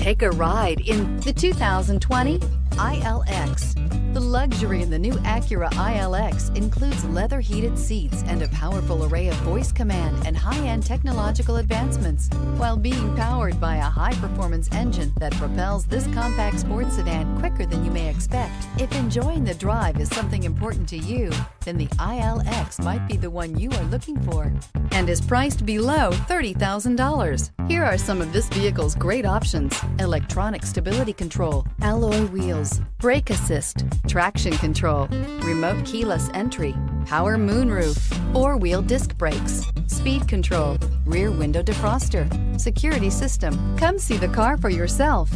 Take a ride in the 2020 ILX. The luxury in the new Acura ILX includes leather heated seats and a powerful array of voice command and high-end technological advancements, while being powered by a high-performance engine that propels this compact sports sedan quicker than you may expect. If enjoying the drive is something important to you, then the ILX might be the one you are looking for, and is priced below $30,000. Here are some of this vehicle's great options: electronic stability control, alloy wheels, brake assist, traction control, remote keyless entry, power moonroof, four-wheel disc brakes, speed control, rear window defroster, security system. Come see the car for yourself.